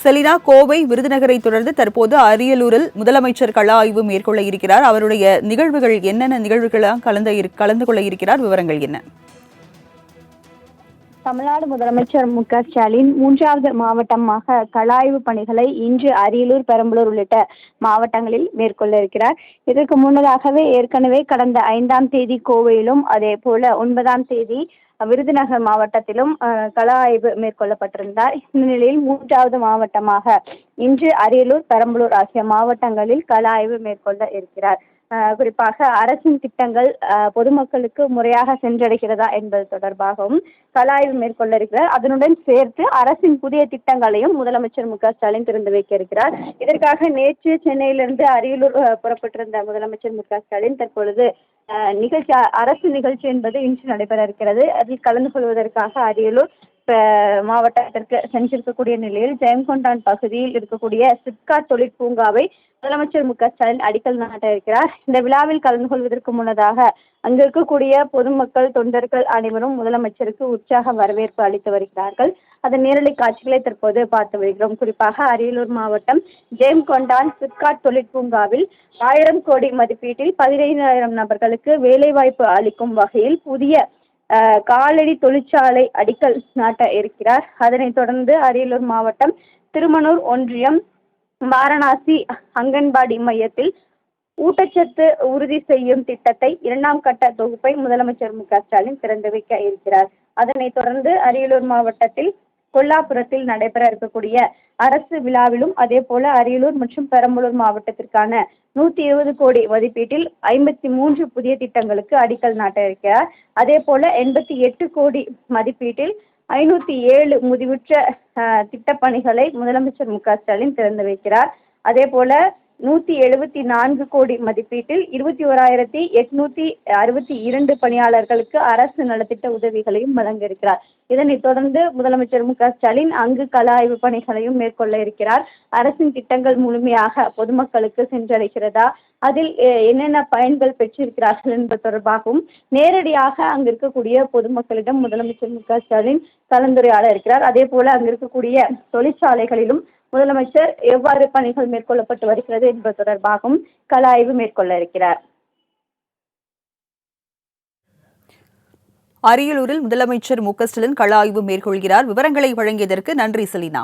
Selena, Kovai, விருதுநகரை தொடர்ந்து தற்போது அரியலூரில் முதலமைச்சர் கள ஆய்வு மேற்கொள்ள இருக்கிறார். அவருடைய நிகழ்வுகள் என்னென்ன நிகழ்வுகளாக கலந்து கொள்ள இருக்கிறார்? விவரங்கள் என்ன? தமிழ்நாடு முதலமைச்சர் மு.க.ஸ்டாலின் 3வது மாவட்டமாக கள ஆய்வு பணிகளை இன்று அரியலூர், பெரம்பலூர் உள்ளிட்ட மாவட்டங்களில் மேற்கொள்ள இருக்கிறார். இதற்கு முன்னதாகவே ஏற்கனவே கடந்த 5ஆம் தேதி கோவையிலும், அதே போல 9ஆம் தேதி விருதுநகர் மாவட்டத்திலும் கள ஆய்வு மேற்கொள்ளப்பட்டிருந்தார். இந்த நிலையில் 3வது மாவட்டமாக இன்று அரியலூர், பெரம்பலூர் ஆகிய மாவட்டங்களில் கள ஆய்வு மேற்கொள்ள இருக்கிறார். குறிப்பாக அரசின் திட்டங்கள் பொதுமக்களுக்கு முறையாக சென்றடைகிறதா என்பது தொடர்பாகவும் கள ஆய்வு மேற்கொள்ள இருக்கிறார். அதனுடன் சேர்த்து அரசின் புதிய திட்டங்களையும் முதலமைச்சர் மு.க.ஸ்டாலின் திறந்து வைக்க இருக்கிறார். இதற்காக நேற்று சென்னையிலிருந்து அரியலூர் புறப்பட்டிருந்த முதலமைச்சர் மு.க.ஸ்டாலின் தற்பொழுது அரசு நிகழ்ச்சி என்பது இன்று நடைபெற இருக்கிறது. அதில் கலந்து கொள்வதற்காக அரியலூர் மாவட்டத்திற்கு சென்றிருக்கக்கூடிய நிலையில் ஜெயங்கொண்டான் பகுதியில் இருக்கக்கூடிய சிப்காட் தொழிற்பூங்காவை முதலமைச்சர் மு.க.ஸ்டாலின் அடிக்கல் நாட்ட இருக்கிறார். இந்த விழாவில் கலந்து கொள்வதற்கு முன்னதாக அங்கு இருக்கக்கூடிய பொதுமக்கள், தொண்டர்கள் அனைவரும் முதலமைச்சருக்கு உற்சாக வரவேற்பு அளித்து வருகிறார்கள். அதன் நேரலை காட்சிகளை தற்போது பார்த்து வருகிறோம். குறிப்பாக அரியலூர் மாவட்டம் ஜெயங்கொண்டான் சிப்காட் தொழிற்பூங்காவில் 1000 கோடி மதிப்பீட்டில் 15,000 நபர்களுக்கு வேலைவாய்ப்பு அளிக்கும் வகையில் புதிய காலடி தொழிற்சாலை அடிக்கல் நாட்ட இருக்கிறார். அதனைத் தொடர்ந்து அரியலூர் மாவட்டம் திருமனூர் ஒன்றியம் வாரணாசி அங்கன்வாடி மையத்தில் ஊட்டச்சத்து உறுதி செய்யும் திட்டத்தை 2ஆம் கட்ட தொகுப்பை முதலமைச்சர் மு.க.ஸ்டாலின் திறந்து வைக்க இருக்கிறார். அதனைத் தொடர்ந்து அரியலூர் மாவட்டத்தில் கொல்லாபுரத்தில் நடைபெற இருக்கக்கூடிய அரசு விழாவிலும், அதே போல அரியலூர் மற்றும் பெரம்பலூர் மாவட்டத்திற்கான 120 கோடி மதிப்பீட்டில் 53 புதிய திட்டங்களுக்கு அடிக்கல் நாட்ட இருக்கிறார். அதே போல 88 கோடி மதிப்பீட்டில் 507 முதிவுற்ற திட்டப்பணிகளை முதலமைச்சர் மு.க.ஸ்டாலின் திறந்து வைக்கிறார். அதே போல 174 கோடி மதிப்பீட்டில் 21,862 பணியாளர்களுக்கு அரசு நலத்திட்ட உதவிகளையும் வழங்க இருக்கிறார். இதனைத் தொடர்ந்து முதலமைச்சர் மு.க.ஸ்டாலின் அங்கு கள ஆய்வு பணிகளையும் மேற்கொள்ள இருக்கிறார். அரசின் திட்டங்கள் முழுமையாக பொதுமக்களுக்கு சென்றடைகிறதா, அதில் என்னென்ன பயன்கள் பெற்றிருக்கிறார்கள் என்பது தொடர்பாகவும் நேரடியாக அங்கு இருக்கக்கூடிய பொதுமக்களிடம் முதலமைச்சர் மு.க.ஸ்டாலின் கலந்துரையாட இருக்கிறார். அதே போல அங்கு இருக்கக்கூடிய தொழிற்சாலைகளிலும் முதலமைச்சர் எவ்வாறு பணிகள் மேற்கொள்ளப்பட்டு வருகிறது என்பது தொடர்பாகவும் கள ஆய்வு மேற்கொள்ள இருக்கிறார். அரியலூரில் முதலமைச்சர் மு.க.ஸ்டாலின் கள ஆய்வு மேற்கொள்கிறார். விவரங்களை வழங்கியதற்கு நன்றி செலினா.